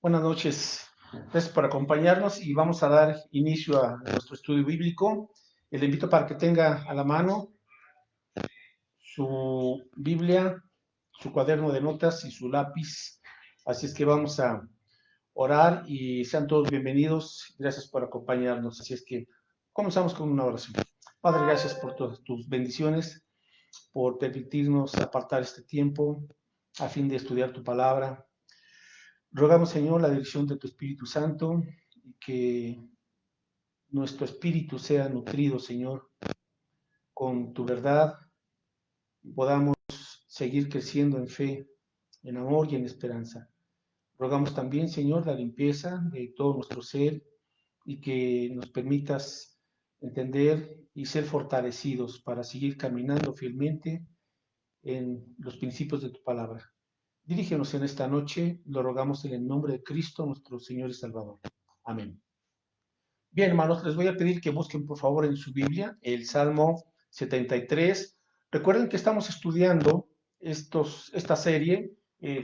Buenas noches, gracias por acompañarnos y vamos a dar inicio a nuestro estudio bíblico. Le invito para que tenga a la mano su Biblia, su cuaderno de notas y su lápiz. Así es que vamos a orar y sean todos bienvenidos. Gracias por acompañarnos. Así es que comenzamos con una oración. Padre, gracias por todas tus bendiciones, por permitirnos apartar este tiempo a fin de estudiar tu palabra. Rogamos, Señor, la dirección de tu Espíritu Santo y que nuestro espíritu sea nutrido, Señor, con tu verdad y podamos seguir creciendo en fe, en amor y en esperanza. Rogamos también, Señor, la limpieza de todo nuestro ser y que nos permitas entender y ser fortalecidos para seguir caminando fielmente en los principios de tu palabra. Dirígenos en esta noche, lo rogamos en el nombre de Cristo, nuestro Señor y Salvador. Amén. Bien, hermanos, les voy a pedir que busquen por favor en su Biblia el Salmo 73. Recuerden que estamos estudiando esta serie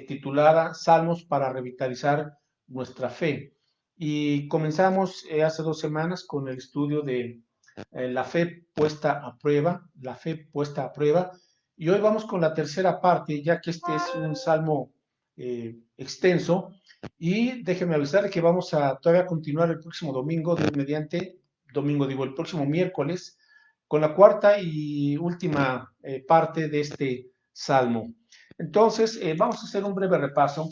titulada Salmos para revitalizar nuestra fe. Y comenzamos hace 2 semanas con el estudio de la fe puesta a prueba, la fe puesta a prueba. Y hoy vamos con la tercera parte, ya que este es un salmo extenso. Y déjenme avisar que vamos a todavía continuar el próximo domingo, Dios mediante, el próximo miércoles, con la cuarta y última parte de este salmo. Entonces, vamos a hacer un breve repaso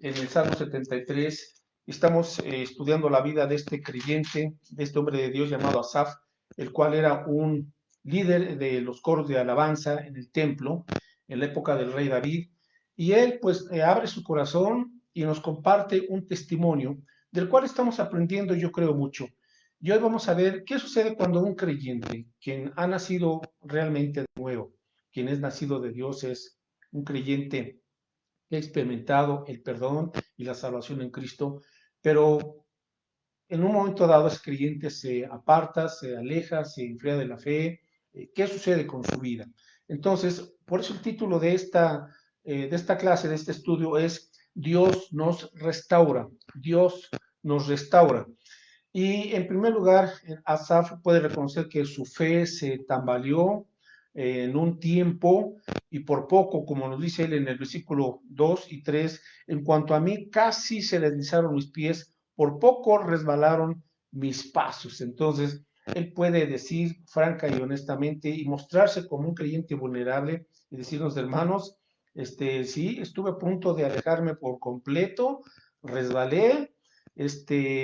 en el Salmo 73. Estamos estudiando la vida de este creyente, de este hombre de Dios llamado Asaf, el cual era un líder de los coros de alabanza en el templo en la época del rey David. Y él pues abre su corazón y nos comparte un testimonio del cual estamos aprendiendo, yo creo, mucho. Y hoy vamos a ver qué sucede cuando un creyente, quien ha nacido realmente de nuevo, quien es nacido de Dios, es un creyente que ha experimentado el perdón y la salvación en Cristo, pero en un momento dado ese creyente se aparta, se aleja, se enfría de la fe. ¿Qué sucede con su vida? Entonces, por eso el título de esta clase, de este estudio es Dios nos restaura. Dios nos restaura. Y en primer lugar, Asaf puede reconocer que su fe se tambaleó en un tiempo y por poco, como nos dice él en el versículo 2 y 3, en cuanto a mí casi se deslizaron mis pies, por poco resbalaron mis pasos. Entonces, él puede decir franca y honestamente y mostrarse como un creyente vulnerable y decirnos, hermanos, sí, estuve a punto de alejarme por completo, resbalé,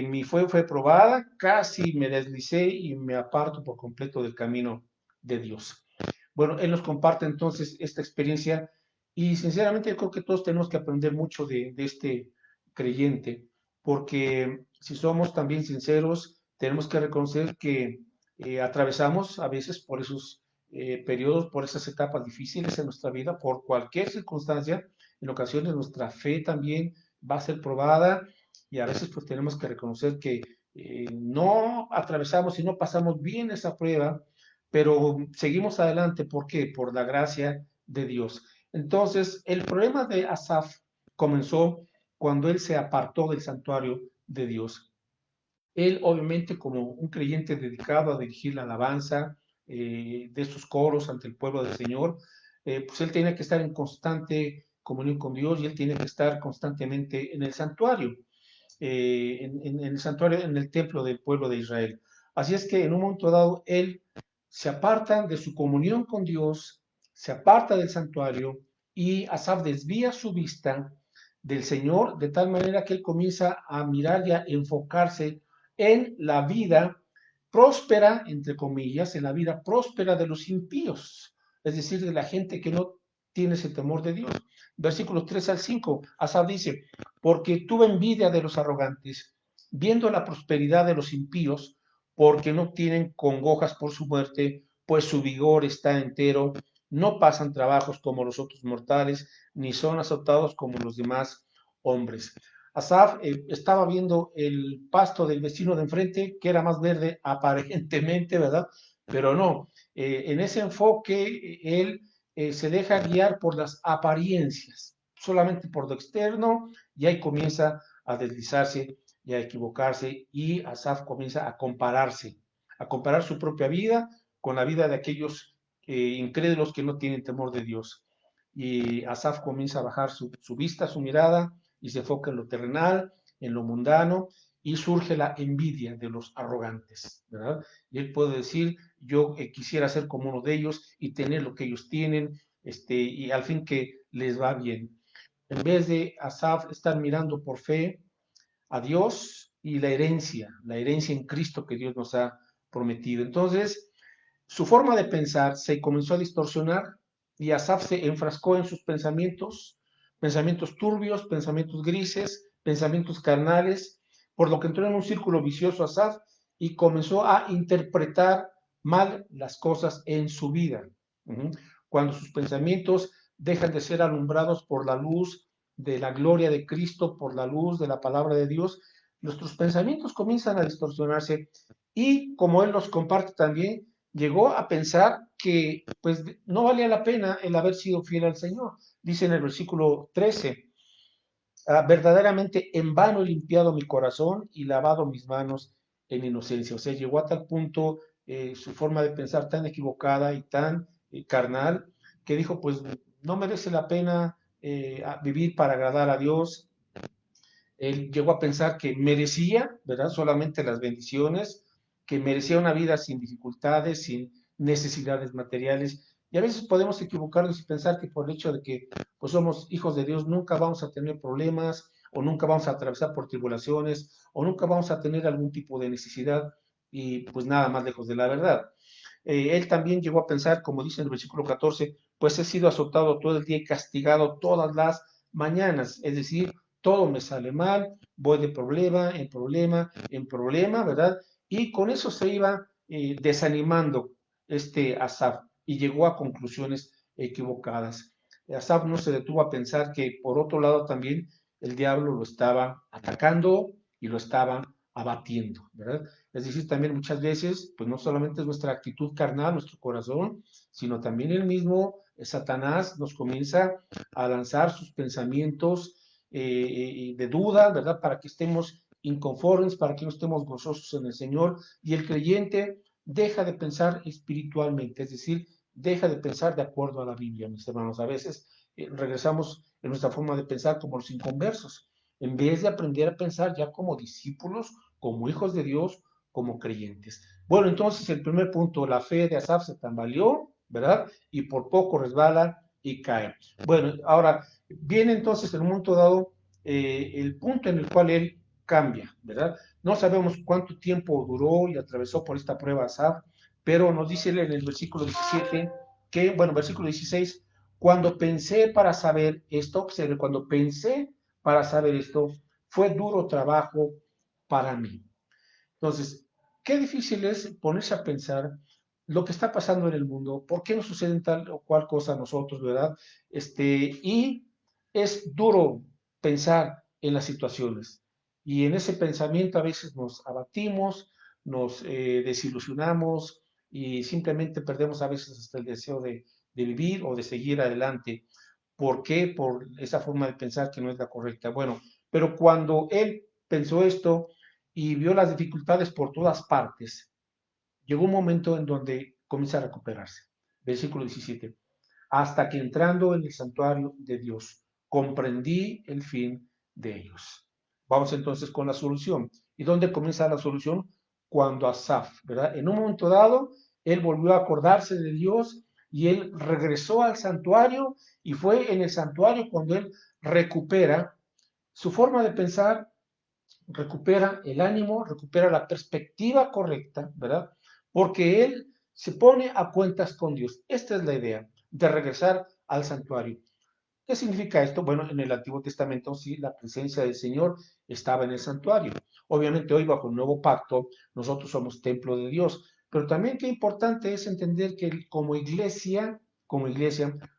mi fue probada, casi me deslicé y me aparto por completo del camino de Dios. Bueno, él nos comparte entonces esta experiencia y sinceramente yo creo que todos tenemos que aprender mucho de este creyente, porque si somos también sinceros, tenemos que reconocer que atravesamos a veces por esos periodos, por esas etapas difíciles en nuestra vida, por cualquier circunstancia. En ocasiones nuestra fe también va a ser probada y a veces pues tenemos que reconocer que no atravesamos y no pasamos bien esa prueba, pero seguimos adelante. ¿Por qué? Por la gracia de Dios. Entonces, el problema de Asaf comenzó cuando él se apartó del santuario de Dios. Él, obviamente, como un creyente dedicado a dirigir la alabanza de estos coros ante el pueblo del Señor, pues él tiene que estar en constante comunión con Dios y él tiene que estar constantemente en el santuario, en el santuario, en el templo del pueblo de Israel. Así es que en un momento dado, él se aparta de su comunión con Dios, se aparta del santuario y Asaf desvía su vista del Señor de tal manera que él comienza a mirar y a enfocarse en la vida próspera, entre comillas, en la vida próspera de los impíos, es decir, de la gente que no tiene ese temor de Dios. Versículos 3 al 5, Asaf dice, porque tuve envidia de los arrogantes, viendo la prosperidad de los impíos, porque no tienen congojas por su muerte, pues su vigor está entero, no pasan trabajos como los otros mortales, ni son azotados como los demás hombres. Asaf estaba viendo el pasto del vecino de enfrente, que era más verde aparentemente, ¿verdad? Pero no, en ese enfoque él se deja guiar por las apariencias, solamente por lo externo, y ahí comienza a deslizarse y a equivocarse, y Asaf comienza a comparar su propia vida con la vida de aquellos incrédulos que no tienen temor de Dios. Y Asaf comienza a bajar su vista, su mirada, y se enfoca en lo terrenal, en lo mundano, y surge la envidia de los arrogantes, ¿verdad? Y él puede decir, yo quisiera ser como uno de ellos y tener lo que ellos tienen, y al fin que les va bien. En vez de Asaf estar mirando por fe a Dios y la herencia en Cristo que Dios nos ha prometido. Entonces, su forma de pensar se comenzó a distorsionar y Asaf se enfrascó en sus pensamientos, pensamientos turbios, pensamientos grises, pensamientos carnales, por lo que entró en un círculo vicioso Asaf y comenzó a interpretar mal las cosas en su vida. Cuando sus pensamientos dejan de ser alumbrados por la luz de la gloria de Cristo, por la luz de la palabra de Dios, nuestros pensamientos comienzan a distorsionarse y como él nos comparte también, llegó a pensar que pues no valía la pena el haber sido fiel al Señor. Dice en el versículo 13, verdaderamente en vano he limpiado mi corazón y lavado mis manos en inocencia. O sea, llegó a tal punto su forma de pensar tan equivocada y tan carnal, que dijo, pues no merece la pena vivir para agradar a Dios. Él llegó a pensar que merecía, ¿verdad? Solamente las bendiciones, que merecía una vida sin dificultades, sin necesidades materiales. Y a veces podemos equivocarnos y pensar que por el hecho de que pues, somos hijos de Dios nunca vamos a tener problemas o nunca vamos a atravesar por tribulaciones o nunca vamos a tener algún tipo de necesidad y pues nada más lejos de la verdad. Él también llegó a pensar, como dice en el versículo 14, pues he sido azotado todo el día y castigado todas las mañanas, es decir, todo me sale mal, voy de problema en problema en problema, ¿verdad? Y con eso se iba desanimando Asaf y llegó a conclusiones equivocadas. Asaf no se detuvo a pensar que por otro lado también el diablo lo estaba atacando y lo estaba abatiendo, ¿verdad? Es decir, también muchas veces, pues no solamente es nuestra actitud carnal, nuestro corazón, sino también el mismo Satanás nos comienza a lanzar sus pensamientos de duda, ¿verdad? Para que estemos inconformes, para que no estemos gozosos en el Señor. Y el creyente deja de pensar espiritualmente, es decir, deja de pensar de acuerdo a la Biblia, mis hermanos. A veces regresamos en nuestra forma de pensar como los inconversos, en vez de aprender a pensar ya como discípulos, como hijos de Dios, como creyentes. Bueno, entonces el primer punto, la fe de Asaf se tambaleó, ¿verdad? Y por poco resbala y cae. Bueno, ahora viene entonces en un momento dado el punto en el cual él cambia, ¿verdad? No sabemos cuánto tiempo duró y atravesó por esta prueba Asaf, pero nos dice en el versículo 17 que, bueno, versículo 16, cuando pensé para saber esto, observe, cuando pensé para saber esto, fue duro trabajo para mí. Entonces, qué difícil es ponerse a pensar lo que está pasando en el mundo, por qué nos suceden tal o cual cosa a nosotros, ¿verdad? Y es duro pensar en las situaciones. Y en ese pensamiento a veces nos abatimos, nos desilusionamos y simplemente perdemos a veces hasta el deseo de vivir o de seguir adelante. ¿Por qué? Por esa forma de pensar que no es la correcta. Bueno, pero cuando él pensó esto, y vio las dificultades por todas partes, llegó un momento en donde comienza a recuperarse. Versículo 17. Hasta que entrando en el santuario de Dios, comprendí el fin de ellos. Vamos entonces con la solución. ¿Y dónde comienza la solución? Cuando Asaf, ¿verdad? En un momento dado, él volvió a acordarse de Dios y él regresó al santuario y fue en el santuario cuando él recupera su forma de pensar, recupera el ánimo, recupera la perspectiva correcta, ¿verdad? Porque él se pone a cuentas con Dios. Esta es la idea de regresar al santuario. ¿Qué significa esto? Bueno, en el Antiguo Testamento sí, la presencia del Señor estaba en el santuario. Obviamente hoy bajo el nuevo pacto nosotros somos templo de Dios, pero también qué importante es entender que como iglesia,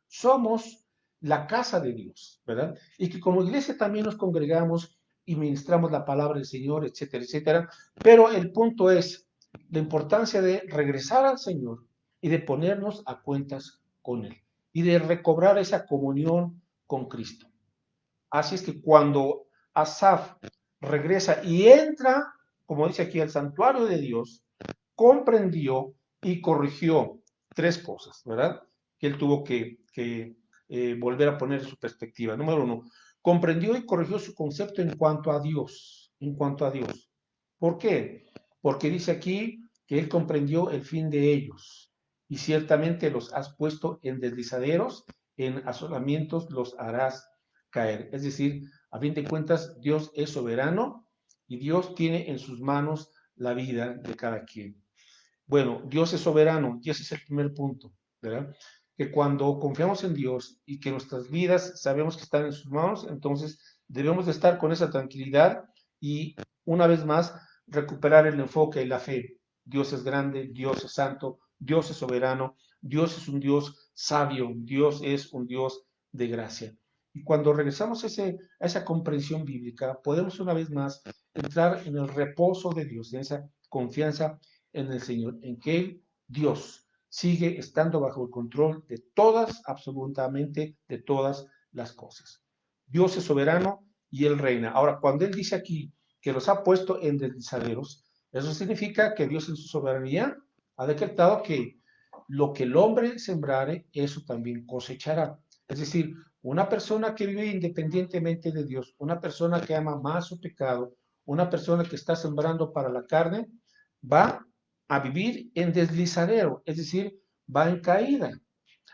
somos la casa de Dios, ¿verdad? Y que como iglesia también nos congregamos y ministramos la palabra del Señor, etcétera, etcétera. Pero el punto es la importancia de regresar al Señor y de ponernos a cuentas con Él y de recobrar esa comunión con Cristo. Así es que cuando Asaf regresa y entra, como dice aquí, al santuario de Dios, comprendió y corrigió tres cosas, ¿verdad? Que él tuvo que volver a poner en su perspectiva. Número uno, comprendió y corrigió su concepto en cuanto a Dios, en cuanto a Dios. ¿Por qué? Porque dice aquí que él comprendió el fin de ellos y ciertamente los has puesto en deslizaderos, en asolamientos los harás caer. Es decir, a fin de cuentas, Dios es soberano y Dios tiene en sus manos la vida de cada quien. Bueno, Dios es soberano y ese es el primer punto, ¿verdad? Que cuando confiamos en Dios y que nuestras vidas sabemos que están en sus manos, entonces debemos de estar con esa tranquilidad y una vez más recuperar el enfoque y la fe. Dios es grande, Dios es santo, Dios es soberano, Dios es un Dios sabio, Dios es un Dios de gracia. Y cuando regresamos a esa comprensión bíblica, podemos una vez más entrar en el reposo de Dios, en esa confianza en el Señor, en que Dios sigue estando bajo el control de todas, absolutamente de todas las cosas. Dios es soberano y Él reina. Ahora, cuando Él dice aquí que los ha puesto en deslizaderos, eso significa que Dios en su soberanía ha decretado que lo que el hombre sembrare, eso también cosechará. Es decir, una persona que vive independientemente de Dios, una persona que ama más su pecado, una persona que está sembrando para la carne, va a vivir en deslizadero, es decir, va en caída.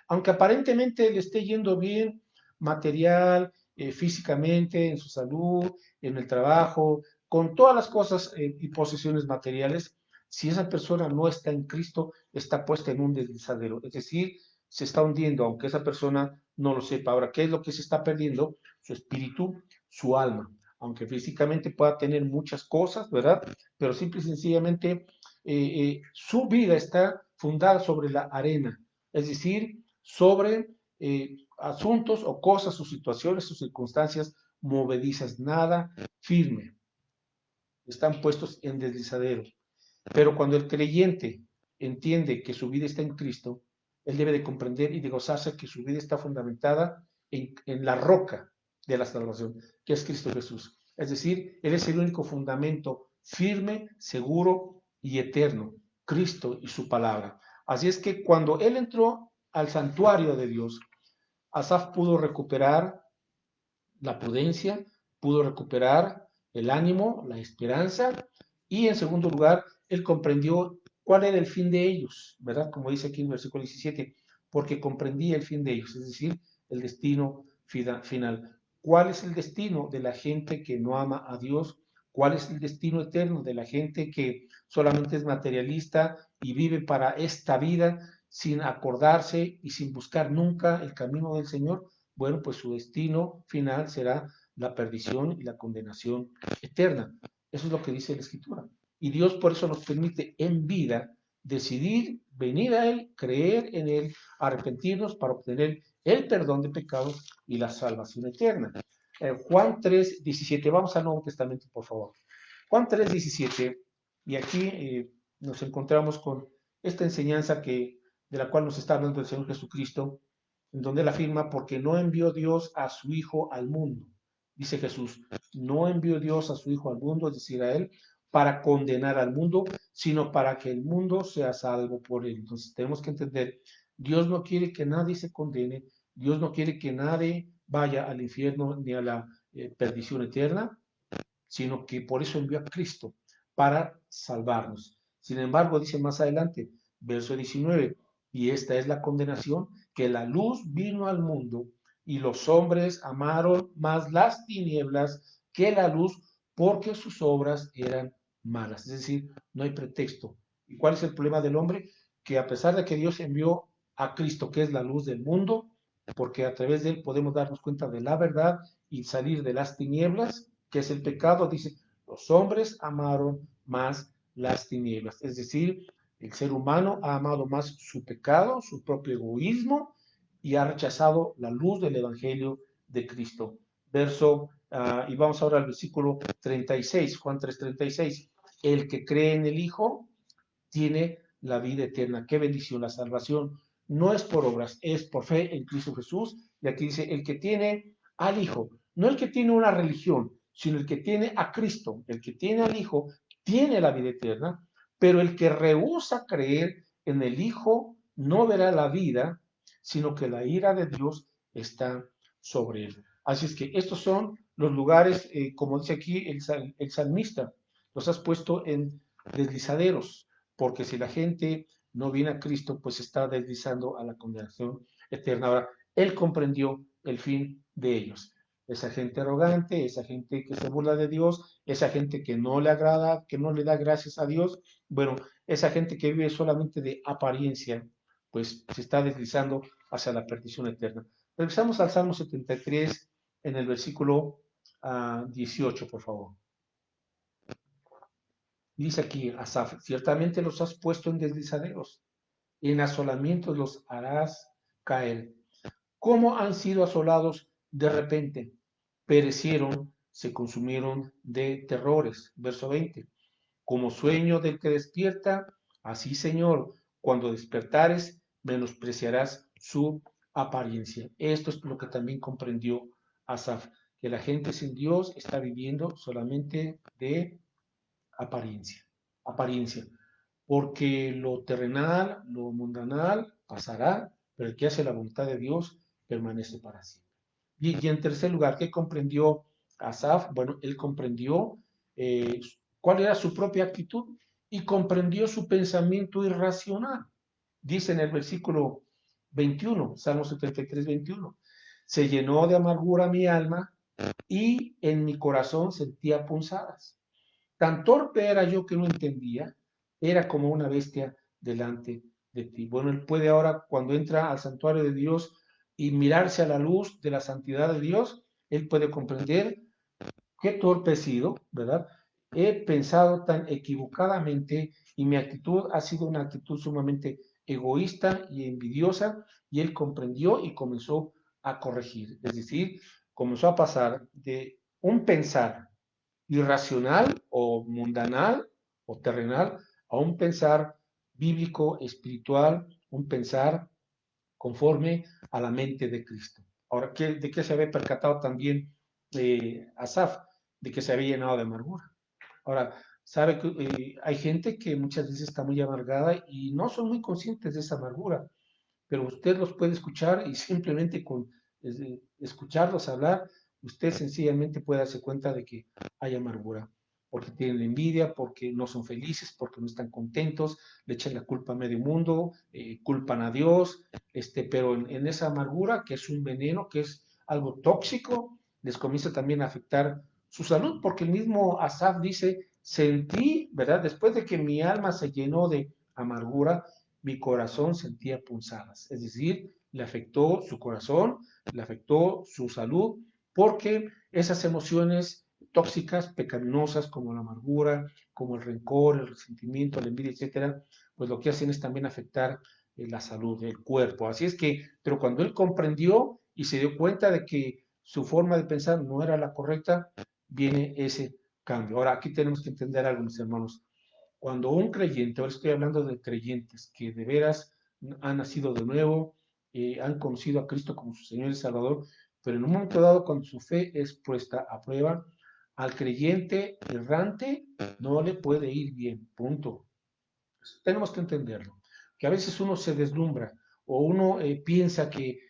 Aunque aparentemente le esté yendo bien material, físicamente, en su salud, en el trabajo, con todas las cosas y posesiones materiales, si esa persona no está en Cristo, está puesta en un deslizadero, es decir, se está hundiendo, aunque esa persona no lo sepa. Ahora, ¿qué es lo que se está perdiendo? Su espíritu, su alma. Aunque físicamente pueda tener muchas cosas, ¿verdad? Pero simple y sencillamente su vida está fundada sobre la arena, es decir, sobre asuntos o cosas o situaciones o circunstancias movedizas, nada firme, están puestos en deslizadero. Pero cuando el creyente entiende que su vida está en Cristo, él debe de comprender y de gozarse que su vida está fundamentada en la roca de la salvación, que es Cristo Jesús. Es decir, Él es el único fundamento firme, seguro y eterno, Cristo y su palabra. Así es que cuando Él entró al santuario de Dios, Asaf pudo recuperar la prudencia, pudo recuperar el ánimo, la esperanza y en segundo lugar, él comprendió cuál era el fin de ellos, ¿verdad? Como dice aquí en el versículo 17, porque comprendía el fin de ellos, es decir, el destino final. ¿Cuál es el destino de la gente que no ama a Dios? ¿Cuál es el destino eterno de la gente que solamente es materialista y vive para esta vida sin acordarse y sin buscar nunca el camino del Señor? Bueno, pues su destino final será la perdición y la condenación eterna. Eso es lo que dice la Escritura. Y Dios por eso nos permite en vida decidir venir a Él, creer en Él, arrepentirnos para obtener el perdón de pecados y la salvación eterna. Juan 3:17, vamos al Nuevo Testamento, por favor. Juan 3:17, y aquí nos encontramos con esta enseñanza de la cual nos está hablando el Señor Jesucristo, en donde él afirma, porque no envió Dios a su Hijo al mundo. Dice Jesús, no envió Dios a su Hijo al mundo, es decir, a Él, para condenar al mundo, sino para que el mundo sea salvo por Él. Entonces tenemos que entender, Dios no quiere que nadie se condene, Dios no quiere que nadie vaya al infierno ni a la perdición eterna, sino que por eso envió a Cristo, para salvarnos. Sin embargo, dice más adelante, verso 19, y esta es la condenación, que la luz vino al mundo y los hombres amaron más las tinieblas que la luz porque sus obras eran malas. Es decir, no hay pretexto. ¿Y cuál es el problema del hombre? Que a pesar de que Dios envió a Cristo, que es la luz del mundo, porque a través de él podemos darnos cuenta de la verdad y salir de las tinieblas, que es el pecado, dice, los hombres amaron más las tinieblas. Es decir, el ser humano ha amado más su pecado, su propio egoísmo, y ha rechazado la luz del Evangelio de Cristo. Y vamos ahora al versículo 36, Juan 3:36. El que cree en el Hijo tiene la vida eterna. Qué bendición, la salvación no es por obras, es por fe en Cristo Jesús. Y aquí dice, el que tiene al Hijo, no el que tiene una religión, sino el que tiene a Cristo, el que tiene al Hijo, tiene la vida eterna, pero el que rehúsa creer en el Hijo no verá la vida, sino que la ira de Dios está sobre él. Así es que estos son los lugares, como dice aquí el salmista, los has puesto en deslizaderos, porque si la gente no viene a Cristo, pues está deslizando a la condenación eterna. Ahora, él comprendió el fin de ellos. Esa gente arrogante, esa gente que se burla de Dios, esa gente que no le agrada, que no le da gracias a Dios, bueno, esa gente que vive solamente de apariencia, pues se está deslizando hacia la perdición eterna. Regresamos al Salmo 73 en el versículo 18, por favor. Dice aquí Asaf, ciertamente los has puesto en deslizaderos, y en asolamientos los harás caer. ¿Cómo han sido asolados de repente? Perecieron, se consumieron de terrores. Verso 20. Como sueño del que despierta, así, Señor, cuando despertares, menospreciarás su apariencia. Esto es lo que también comprendió Asaf, que la gente sin Dios está viviendo solamente de apariencia, apariencia, porque lo terrenal, lo mundanal pasará, pero el que hace la voluntad de Dios permanece para siempre. Y en tercer lugar, ¿qué comprendió Asaf? Bueno, él comprendió cuál era su propia actitud y comprendió su pensamiento irracional. Dice en el versículo 21, Salmo 73, 21, se llenó de amargura mi alma y en mi corazón sentía punzadas. Tan torpe era yo que no entendía, era como una bestia delante de ti. Bueno, él puede ahora, cuando entra al santuario de Dios y mirarse a la luz de la santidad de Dios, él puede comprender qué torpe he sido, ¿verdad? He pensado tan equivocadamente y mi actitud ha sido una actitud sumamente egoísta y envidiosa, y él comprendió y comenzó a corregir. Es decir, comenzó a pasar de un pensar irracional o mundanal o terrenal a un pensar bíblico, espiritual, un pensar conforme a la mente de Cristo. Ahora, ¿de qué se había percatado también Asaf? De que se había llenado de amargura. Ahora, sabe que hay gente que muchas veces está muy amargada y no son muy conscientes de esa amargura, pero usted los puede escuchar y simplemente con escucharlos hablar, usted sencillamente puede darse cuenta de que hay amargura, porque tienen envidia, porque no son felices, porque no están contentos, le echan la culpa a medio mundo, culpan a Dios, pero en esa amargura, que es un veneno, que es algo tóxico, les comienza también a afectar su salud, porque el mismo Asaf dice, sentí, ¿verdad? Después de que mi alma se llenó de amargura, mi corazón sentía punzadas, es decir, le afectó su corazón, le afectó su salud, porque esas emociones tóxicas, pecaminosas, como la amargura, como el rencor, el resentimiento, la envidia, etcétera, pues lo que hacen es también afectar la salud del cuerpo. Así es que, pero cuando él comprendió y se dio cuenta de que su forma de pensar no era la correcta, viene ese cambio. Ahora, aquí tenemos que entender algo, mis hermanos. Cuando un creyente, ahora estoy hablando de creyentes que de veras han nacido de nuevo, han conocido a Cristo como su Señor y Salvador, pero en un momento dado, cuando su fe es puesta a prueba, al creyente errante no le puede ir bien, punto. Tenemos que entenderlo, que a veces uno se deslumbra o uno piensa que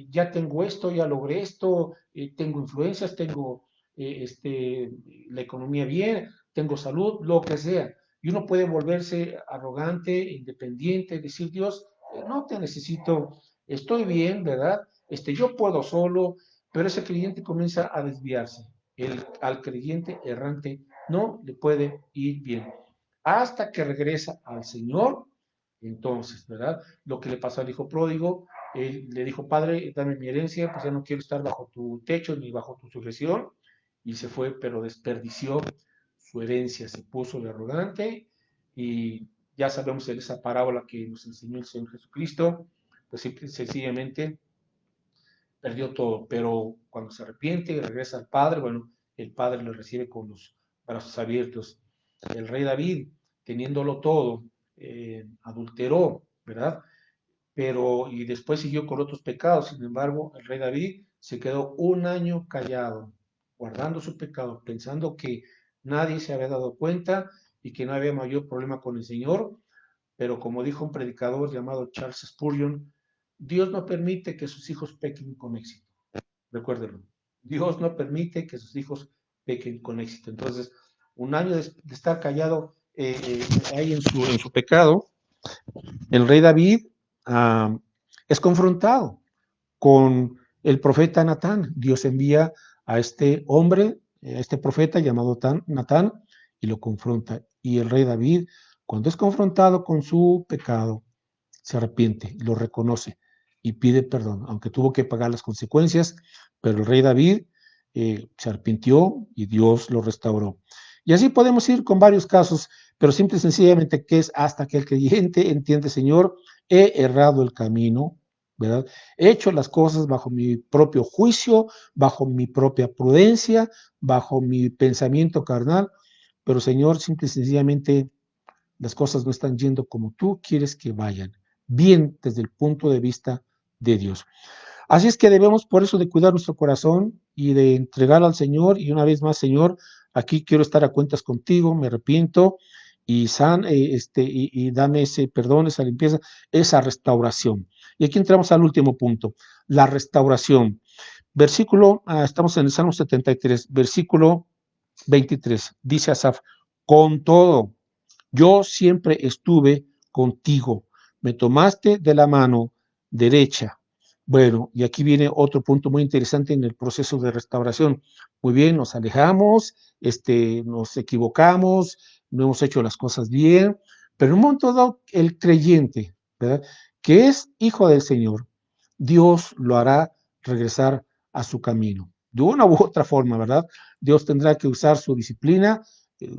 ya tengo esto, ya logré esto, tengo influencias, tengo la economía bien, tengo salud, lo que sea. Y uno puede volverse arrogante, independiente, decir, Dios, no te necesito, estoy bien, ¿verdad? Yo puedo solo, pero ese creyente comienza a desviarse. Al creyente errante no le puede ir bien hasta que regresa al Señor. Entonces, ¿verdad? Lo que le pasó al hijo pródigo, él le dijo, Padre, dame mi herencia, pues ya no quiero estar bajo tu techo ni bajo tu sujeción. Y se fue, pero desperdició su herencia, se puso de arrogante y ya sabemos en esa parábola que nos enseñó el Señor Jesucristo, pues sencillamente perdió todo, pero cuando se arrepiente y regresa al Padre, bueno, el Padre lo recibe con los brazos abiertos. El rey David, teniéndolo todo, adulteró, ¿verdad? Pero, y después siguió con otros pecados, sin embargo, el rey David se quedó un año callado, guardando su pecado, pensando que nadie se había dado cuenta y que no había mayor problema con el Señor, pero como dijo un predicador llamado Charles Spurgeon, Dios no permite que sus hijos pequen con éxito. Recuérdenlo. Dios no permite que sus hijos pequen con éxito. Entonces, un año de estar callado ahí en su pecado, el rey David es confrontado con el profeta Natán. Dios envía a este hombre, a este profeta llamado Natán, y lo confronta. Y el rey David, cuando es confrontado con su pecado, se arrepiente, lo reconoce y pide perdón, aunque tuvo que pagar las consecuencias, pero el rey David se arrepintió y Dios lo restauró. Y así podemos ir con varios casos, pero simple y sencillamente que es hasta que el creyente entiende, Señor, he errado el camino, ¿verdad? He hecho las cosas bajo mi propio juicio, bajo mi propia prudencia, bajo mi pensamiento carnal, pero Señor, simple y sencillamente las cosas no están yendo como tú quieres que vayan, bien desde el punto de vista de Dios. Así es que debemos por eso de cuidar nuestro corazón y de entregar al Señor, y una vez más, Señor, aquí quiero estar a cuentas contigo, me arrepiento y dame ese perdón, esa limpieza, esa restauración. Y aquí entramos al último punto, la restauración. Estamos en el Salmo 73, versículo 23, dice Asaf, con todo, yo siempre estuve contigo, me tomaste de la mano derecha. Bueno, y aquí viene otro punto muy interesante en el proceso de restauración. Muy bien, nos alejamos, nos equivocamos, no hemos hecho las cosas bien, pero en un momento dado, el creyente, ¿verdad? Que es hijo del Señor, Dios lo hará regresar a su camino. De una u otra forma, ¿verdad? Dios tendrá que usar su disciplina,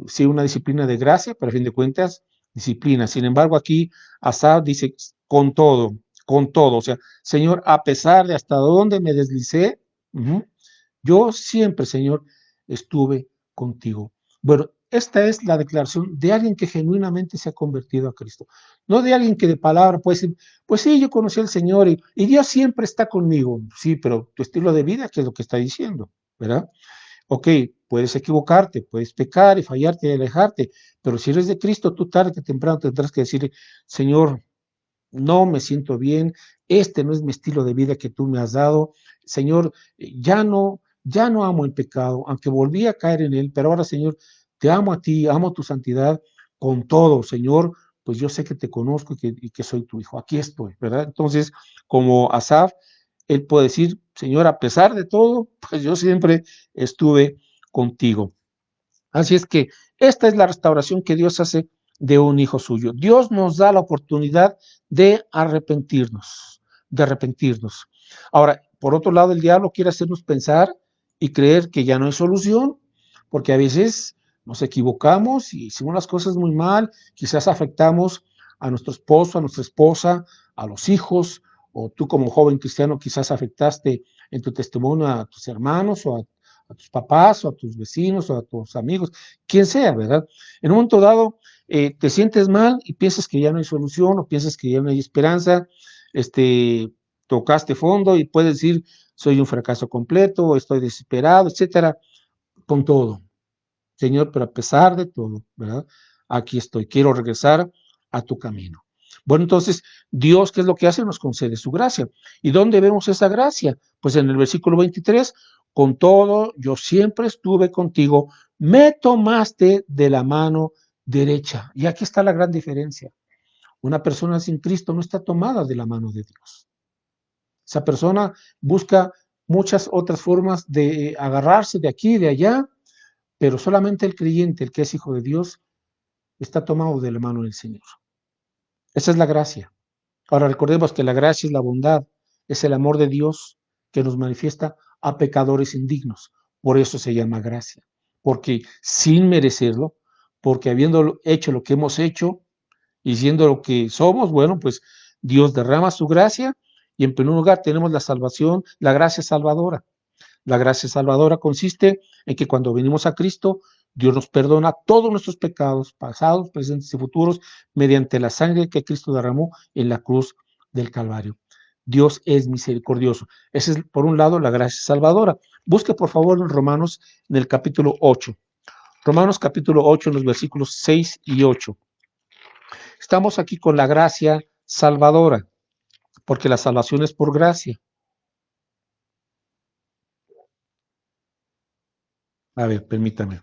sí, una disciplina de gracia, pero a fin de cuentas, disciplina. Sin embargo, aquí Asaf dice, con todo, o sea, Señor, a pesar de hasta dónde me deslicé, yo siempre, Señor, estuve contigo. Bueno, esta es la declaración de alguien que genuinamente se ha convertido a Cristo, no de alguien que de palabra puede decir, pues sí, yo conocí al Señor y Dios siempre está conmigo. Sí, pero tu estilo de vida, ¿qué es lo que está diciendo? ¿Verdad? Ok, puedes equivocarte, puedes pecar y fallarte y alejarte, pero si eres de Cristo, tú tarde que temprano tendrás que decir, Señor, no me siento bien, este no es mi estilo de vida que tú me has dado, Señor, ya no amo el pecado, aunque volví a caer en él, pero ahora, Señor, te amo a ti, amo tu santidad con todo, Señor, pues yo sé que te conozco y que soy tu hijo, aquí estoy, ¿verdad? Entonces, como Asaf, él puede decir, Señor, a pesar de todo, pues yo siempre estuve contigo. Así es que esta es la restauración que Dios hace de un hijo suyo. Dios nos da la oportunidad de arrepentirnos, de arrepentirnos. Ahora, por otro lado, el diablo quiere hacernos pensar y creer que ya no hay solución, porque a veces nos equivocamos y hicimos las cosas muy mal, quizás afectamos a nuestro esposo, a nuestra esposa, a los hijos, o tú como joven cristiano quizás afectaste en tu testimonio a tus hermanos a tus papás o a tus vecinos o a tus amigos, quien sea, ¿verdad? En un momento dado te sientes mal y piensas que ya no hay solución o piensas que ya no hay esperanza, tocaste fondo y puedes decir, soy un fracaso completo, estoy desesperado, etcétera, con todo. Señor, pero a pesar de todo, ¿verdad? Aquí estoy, quiero regresar a tu camino. Bueno, entonces, Dios, ¿qué es lo que hace? Nos concede su gracia. ¿Y dónde vemos esa gracia? Pues en el versículo 23, con todo, yo siempre estuve contigo, me tomaste de la mano derecha. Y aquí está la gran diferencia. Una persona sin Cristo no está tomada de la mano de Dios. Esa persona busca muchas otras formas de agarrarse de aquí y de allá, pero solamente el creyente, el que es hijo de Dios, está tomado de la mano del Señor. Esa es la gracia. Ahora recordemos que la gracia es la bondad, es el amor de Dios que nos manifiesta a pecadores indignos. Por eso se llama gracia. Porque sin merecerlo, porque habiendo hecho lo que hemos hecho y siendo lo que somos, bueno, pues Dios derrama su gracia y en primer lugar tenemos la salvación, la gracia salvadora. La gracia salvadora consiste en que cuando venimos a Cristo, Dios nos perdona todos nuestros pecados, pasados, presentes y futuros, mediante la sangre que Cristo derramó en la cruz del Calvario. Dios es misericordioso. Esa es, por un lado, la gracia salvadora. Busque, por favor, en Romanos, en el capítulo 8. Romanos capítulo 8, en los versículos 6 y 8. Estamos aquí con la gracia salvadora, porque la salvación es por gracia. A ver, permítame.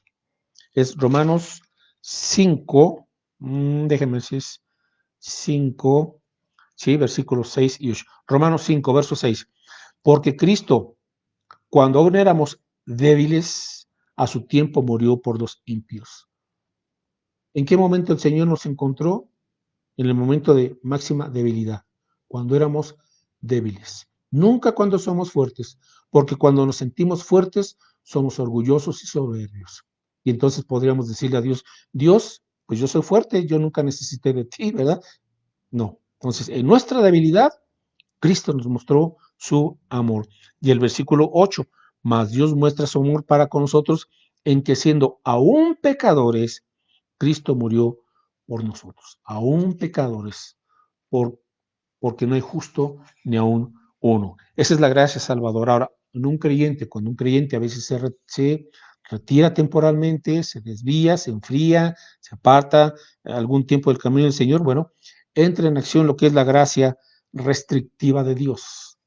Es Romanos 5, déjenme decir, 5, sí, versículos 6 y 8. Romanos 5, verso 6. Porque Cristo, cuando aún éramos débiles, a su tiempo murió por los impíos. ¿En qué momento el Señor nos encontró? En el momento de máxima debilidad, cuando éramos débiles. Nunca cuando somos fuertes, porque cuando nos sentimos fuertes, somos orgullosos y soberbios. Y entonces podríamos decirle a Dios, Dios, pues yo soy fuerte, yo nunca necesité de ti, ¿verdad? No. Entonces, en nuestra debilidad, Cristo nos mostró su amor. Y el versículo 8, mas Dios muestra su amor para con nosotros en que siendo aún pecadores, Cristo murió por nosotros, aún pecadores, por, porque no hay justo ni aún uno. Esa es la gracia salvadora. Ahora, en un creyente, cuando un creyente a veces se retira temporalmente, se desvía, se enfría, se aparta algún tiempo del camino del Señor, bueno, entra en acción lo que es la gracia restrictiva de Dios.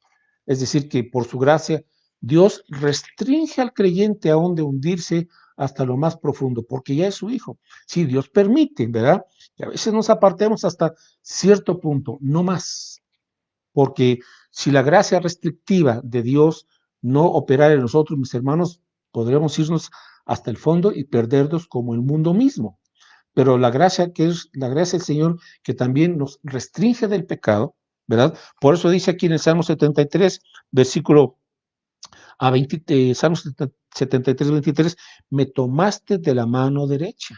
Es decir, que por su gracia, Dios restringe al creyente aún de hundirse hasta lo más profundo, porque ya es su hijo. Sí, Dios permite, ¿verdad? Que a veces nos apartemos hasta cierto punto, no más, porque si la gracia restrictiva de Dios no operara en nosotros, mis hermanos, podríamos irnos hasta el fondo y perdernos como el mundo mismo. Pero la gracia que es la gracia del Señor que también nos restringe del pecado, ¿verdad? Por eso dice aquí en el Salmo 73, versículo a 20, Salmo 73, 23, me tomaste de la mano derecha,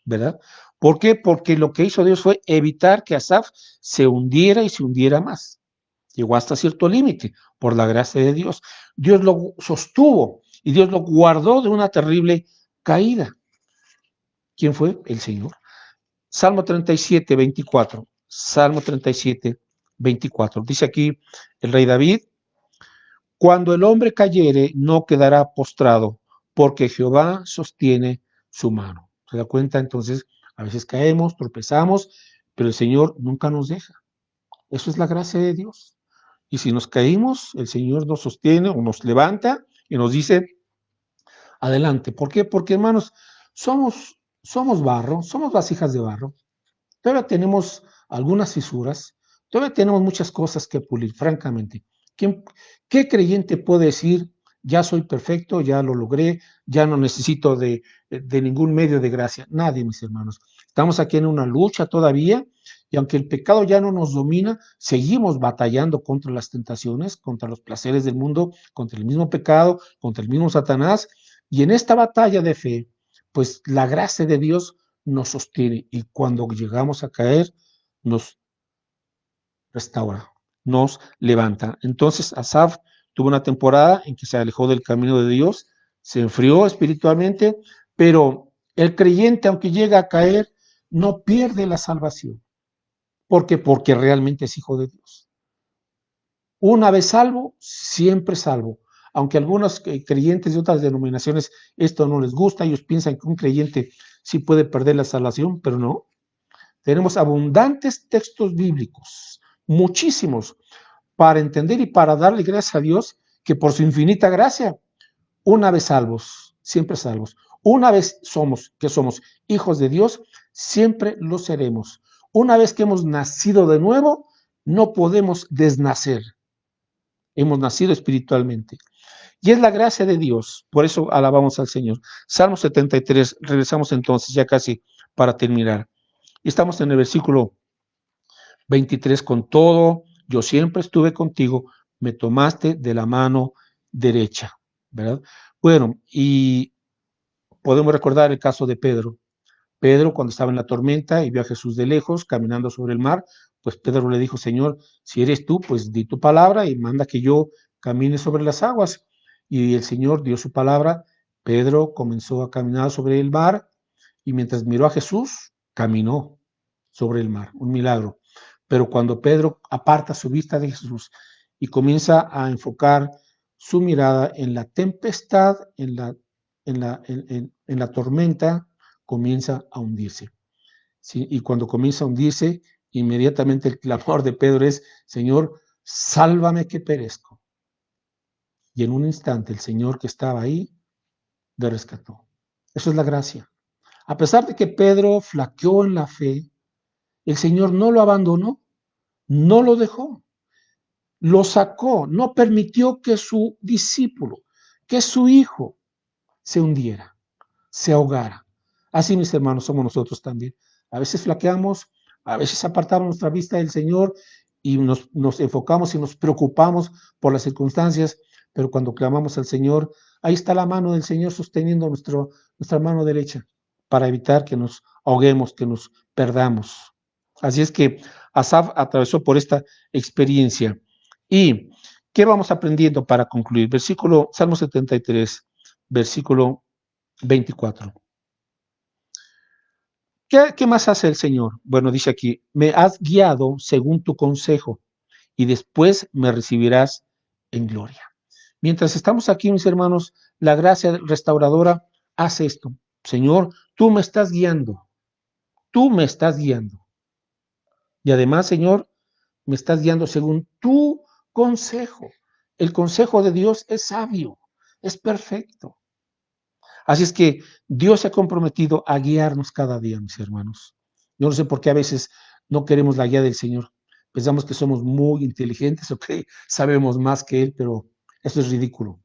¿verdad? ¿Por qué? Porque lo que hizo Dios fue evitar que Asaf se hundiera y se hundiera más. Llegó hasta cierto límite por la gracia de Dios. Dios lo sostuvo y Dios lo guardó de una terrible caída. ¿Quién fue? El Señor. Salmo 37, 24. Salmo 37, 24. Dice aquí el rey David, cuando el hombre cayere, no quedará postrado, porque Jehová sostiene su mano. ¿Se da cuenta? Entonces, a veces caemos, tropezamos, pero el Señor nunca nos deja. Eso es la gracia de Dios. Y si nos caímos, el Señor nos sostiene o nos levanta y nos dice, adelante. ¿Por qué? Porque, hermanos, somos barro, somos vasijas de barro. Todavía tenemos algunas fisuras, todavía tenemos muchas cosas que pulir, francamente. ¿Quién, ¿Qué creyente puede decir, ya soy perfecto, ya lo logré, ya no necesito de ningún medio de gracia? Nadie, mis hermanos. Estamos aquí en una lucha todavía y aunque el pecado ya no nos domina, seguimos batallando contra las tentaciones, contra los placeres del mundo, contra el mismo pecado, contra el mismo Satanás. Y en esta batalla de fe, pues la gracia de Dios nos sostiene y cuando llegamos a caer, nos restaura, nos levanta. Entonces, Asaf tuvo una temporada en que se alejó del camino de Dios, se enfrió espiritualmente, pero el creyente, aunque llega a caer, no pierde la salvación. ¿Por qué? Porque realmente es hijo de Dios. Una vez salvo, siempre salvo. Aunque algunos creyentes de otras denominaciones esto no les gusta, ellos piensan que un creyente sí puede perder la salvación, pero no. Tenemos abundantes textos bíblicos, muchísimos, para entender y para darle gracias a Dios que por su infinita gracia, una vez salvos, siempre salvos. Una vez somos hijos de Dios, siempre lo seremos. Una vez que hemos nacido de nuevo, no podemos desnacer. Hemos nacido espiritualmente. Y es la gracia de Dios. Por eso alabamos al Señor. Salmo 73, regresamos entonces ya casi para terminar. Y estamos en el versículo 23, con todo, yo siempre estuve contigo, me tomaste de la mano derecha, ¿verdad? Bueno, y podemos recordar el caso de Pedro. Pedro, cuando estaba en la tormenta y vio a Jesús de lejos caminando sobre el mar, pues Pedro le dijo, Señor, si eres tú, pues di tu palabra y manda que yo camine sobre las aguas. Y el Señor dio su palabra, Pedro comenzó a caminar sobre el mar y mientras miró a Jesús, caminó sobre el mar, un milagro. Pero cuando Pedro aparta su vista de Jesús y comienza a enfocar su mirada en la tempestad, en la tormenta, comienza a hundirse. ¿Sí? Y cuando comienza a hundirse, inmediatamente el clamor de Pedro es: Señor, sálvame que perezco. Y en un instante el Señor que estaba ahí le rescató. Eso es la gracia. A pesar de que Pedro flaqueó en la fe, el Señor no lo abandonó, no lo dejó, lo sacó, no permitió que su discípulo, que su hijo se hundiera, se ahogara. Así, mis hermanos, somos nosotros también. A veces flaqueamos, a veces apartamos nuestra vista del Señor y nos enfocamos y nos preocupamos por las circunstancias, pero cuando clamamos al Señor, ahí está la mano del Señor sosteniendo nuestra mano derecha para evitar que nos ahoguemos, que nos perdamos. Así es que Asaf atravesó por esta experiencia. ¿Y qué vamos aprendiendo para concluir? Salmo 73, versículo 24. ¿Qué más hace el Señor? Bueno, dice aquí: me has guiado según tu consejo y después me recibirás en gloria. Mientras estamos aquí, mis hermanos, la gracia restauradora hace esto. Señor, tú me estás guiando, tú me estás guiando. Y además, Señor, me estás guiando según tu consejo. El consejo de Dios es sabio, es perfecto. Así es que Dios se ha comprometido a guiarnos cada día, mis hermanos. Yo no sé por qué a veces no queremos la guía del Señor. Pensamos que somos muy inteligentes o que sabemos más que Él, pero eso es ridículo.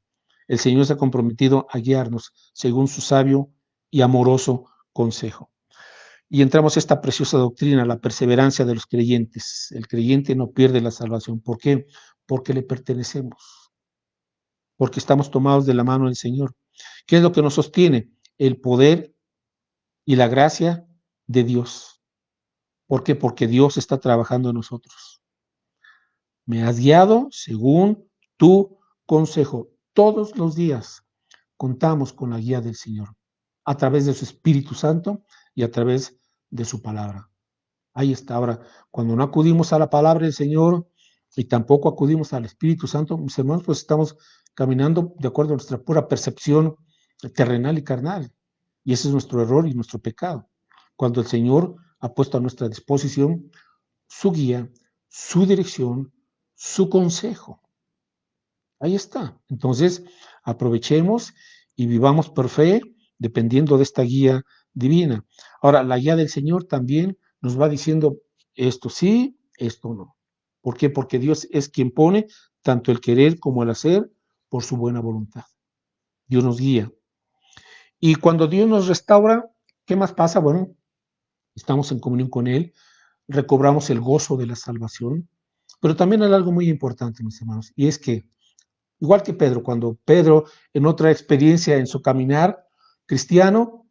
El Señor se ha comprometido a guiarnos según su sabio y amoroso consejo. Y entramos a esta preciosa doctrina, la perseverancia de los creyentes. El creyente no pierde la salvación. ¿Por qué? Porque le pertenecemos, porque estamos tomados de la mano del Señor. ¿Qué es lo que nos sostiene? El poder y la gracia de Dios. ¿Por qué? Porque Dios está trabajando en nosotros. Me has guiado según tu consejo. Todos los días contamos con la guía del Señor, a través de su Espíritu Santo y a través de su palabra. Ahí está. Ahora, cuando no acudimos a la palabra del Señor y tampoco acudimos al Espíritu Santo, mis hermanos, pues estamos caminando de acuerdo a nuestra pura percepción terrenal y carnal. Y ese es nuestro error y nuestro pecado. Cuando el Señor ha puesto a nuestra disposición su guía, su dirección, su consejo. Ahí está. Entonces, aprovechemos y vivamos por fe, dependiendo de esta guía divina. Ahora, la guía del Señor también nos va diciendo esto sí, esto no. ¿Por qué? Porque Dios es quien pone tanto el querer como el hacer por su buena voluntad. Dios nos guía. Y cuando Dios nos restaura, ¿qué más pasa? Bueno, estamos en comunión con Él, recobramos el gozo de la salvación, pero también hay algo muy importante, mis hermanos, y es que, igual que Pedro, cuando Pedro, en otra experiencia en su caminar cristiano,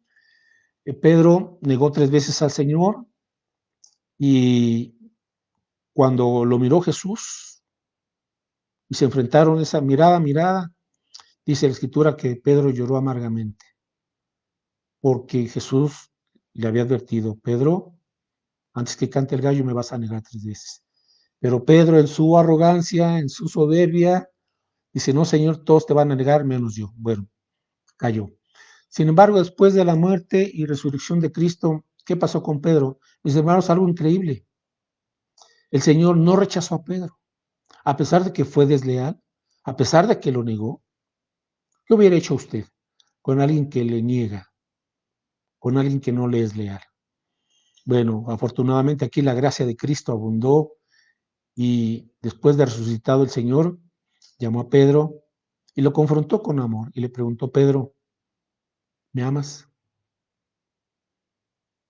Pedro negó 3 veces al Señor, y cuando lo miró Jesús y se enfrentaron esa mirada, dice la Escritura que Pedro lloró amargamente, porque Jesús le había advertido: Pedro, antes que cante el gallo me vas a negar 3 veces. Pero Pedro, en su arrogancia, en su soberbia, dice: no, Señor, todos te van a negar menos yo. Bueno, cayó. Sin embargo, después de la muerte y resurrección de Cristo, ¿qué pasó con Pedro? Mis hermanos, algo increíble. El Señor no rechazó a Pedro, a pesar de que fue desleal, a pesar de que lo negó. ¿Qué hubiera hecho usted con alguien que le niega, con alguien que no le es leal? Bueno, afortunadamente aquí la gracia de Cristo abundó, y después de resucitado el Señor llamó a Pedro y lo confrontó con amor y le preguntó: Pedro, ¿me amas?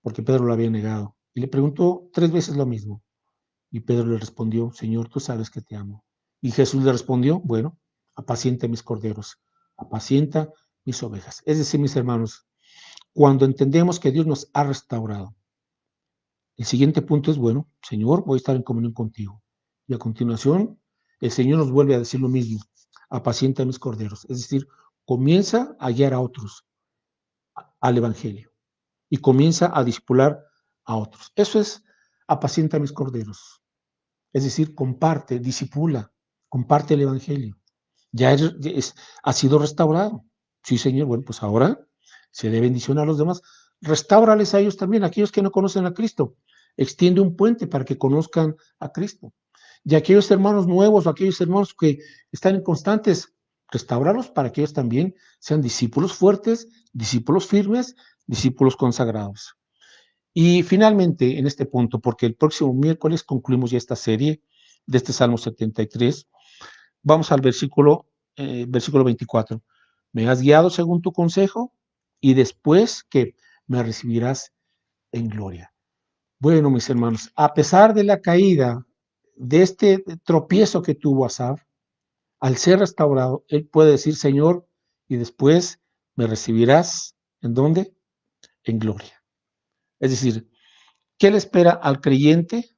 Porque Pedro lo había negado. Y le preguntó 3 veces lo mismo. Y Pedro le respondió: Señor, tú sabes que te amo. Y Jesús le respondió: bueno, apacienta mis corderos, apacienta mis ovejas. Es decir, mis hermanos, cuando entendemos que Dios nos ha restaurado, el siguiente punto es: bueno, Señor, voy a estar en comunión contigo. Y a continuación, el Señor nos vuelve a decir lo mismo: apacienta mis corderos. Es decir, comienza a guiar a otros al Evangelio y comienza a discipular a otros. Eso es: apacienta mis corderos. Es decir, comparte, disipula, comparte el Evangelio. Ha sido restaurado. Sí, Señor, bueno, pues ahora se dé bendición a los demás. Restáurales a ellos también, aquellos que no conocen a Cristo. Extiende un puente para que conozcan a Cristo. Y aquellos hermanos nuevos o aquellos hermanos que están inconstantes, restáuralos para que ellos también sean discípulos fuertes, discípulos firmes, discípulos consagrados. Y finalmente, en este punto, porque el próximo miércoles concluimos ya esta serie de este Salmo 73, vamos al versículo 24. Me has guiado según tu consejo y después que me recibirás en gloria. Bueno, mis hermanos, a pesar de la caída, de este tropiezo que tuvo Asaf, al ser restaurado, él puede decir, Señor, y después me recibirás, ¿en dónde? En gloria. Es decir, ¿qué le espera al creyente?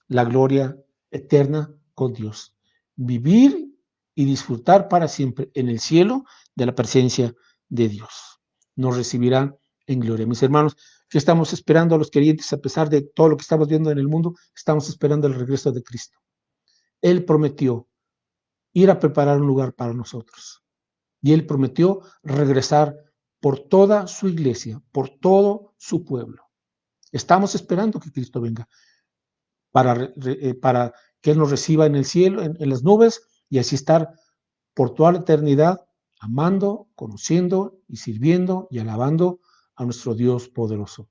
La gloria eterna con Dios. Vivir y disfrutar para siempre en el cielo de la presencia de Dios. Nos recibirá en gloria. Mis hermanos, que estamos esperando a los creyentes, a pesar de todo lo que estamos viendo en el mundo, estamos esperando el regreso de Cristo. Él prometió ir a preparar un lugar para nosotros. Y Él prometió regresar por toda su iglesia, por todo su pueblo. Estamos esperando que Cristo venga para que Él nos reciba en el cielo, en las nubes, y así estar por toda la eternidad amando, conociendo y sirviendo y alabando a nuestro Dios poderoso.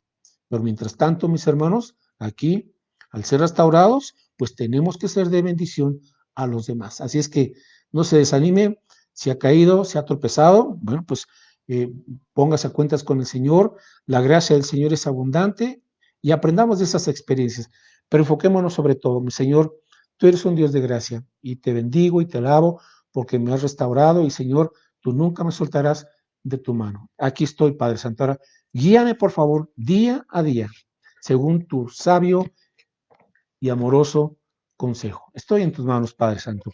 Pero mientras tanto, mis hermanos, aquí, al ser restaurados, pues tenemos que ser de bendición a los demás. Así es que no se desanime, si ha caído, si ha tropezado, bueno, pues eh, póngase a cuentas con el Señor, la gracia del Señor es abundante y aprendamos de esas experiencias. Pero enfoquémonos sobre todo, mi Señor, tú eres un Dios de gracia y te bendigo y te alabo porque me has restaurado y Señor, tú nunca me soltarás de tu mano. Aquí estoy, Padre Santo. Ahora, guíame, por favor, día a día, según tu sabio y amoroso consejo. Estoy en tus manos, Padre Santo.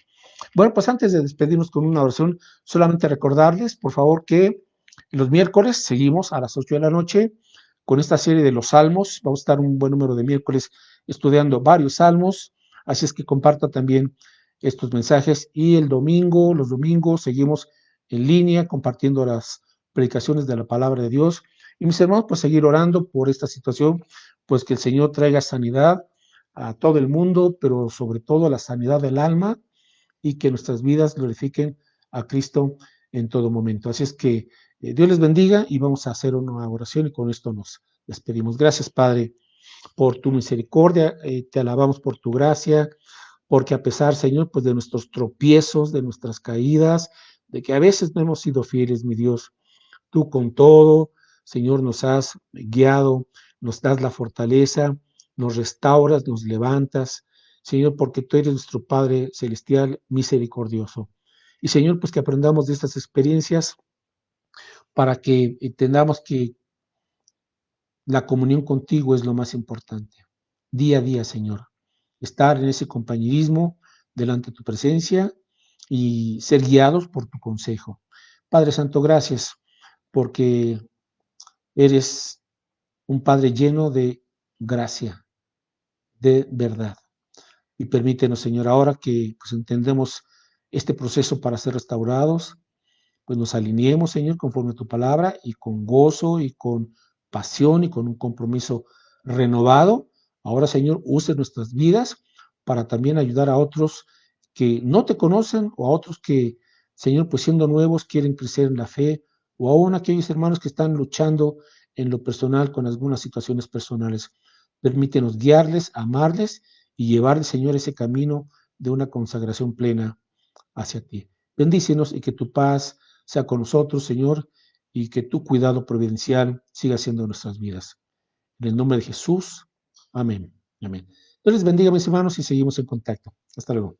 Bueno, pues antes de despedirnos con una oración, solamente recordarles, por favor, que los miércoles seguimos a las 8 de la noche con esta serie de los salmos. Vamos a estar un buen número de miércoles estudiando varios salmos, así es que comparta también estos mensajes. Y el domingo, los domingos, seguimos en línea compartiendo las predicaciones de la palabra de Dios. Y mis hermanos, pues seguir orando por esta situación, pues que el Señor traiga sanidad a todo el mundo, pero sobre todo la sanidad del alma y que nuestras vidas glorifiquen a Cristo en todo momento. Así es que Dios les bendiga y vamos a hacer una oración y con esto nos despedimos. Gracias, Padre, por tu misericordia, te alabamos por tu gracia, porque a pesar, Señor, pues de nuestros tropiezos, de nuestras caídas, de que a veces no hemos sido fieles, mi Dios, tú con todo, Señor, nos has guiado, nos das la fortaleza, nos restauras, nos levantas, Señor, porque tú eres nuestro Padre celestial misericordioso. Y Señor, pues que aprendamos de estas experiencias para que entendamos que la comunión contigo es lo más importante. Día a día, Señor, estar en ese compañerismo delante de tu presencia y ser guiados por tu consejo. Padre Santo, gracias porque eres un Padre lleno de gracia, de verdad. Y permítenos, Señor, ahora que pues, entendemos este proceso para ser restaurados, pues nos alineemos, Señor, conforme a tu palabra y con gozo y con pasión y con un compromiso renovado. Ahora, Señor, use nuestras vidas para también ayudar a otros que no te conocen o a otros que, Señor, pues siendo nuevos quieren crecer en la fe o aún aquellos hermanos que están luchando en lo personal con algunas situaciones personales. Permítenos guiarles, amarles y llevarles, Señor, ese camino de una consagración plena hacia ti. Bendícenos y que tu paz sea con nosotros, Señor, y que tu cuidado providencial siga siendo nuestras vidas. En el nombre de Jesús, amén. Amén. Dios les bendiga, mis hermanos, y seguimos en contacto. Hasta luego.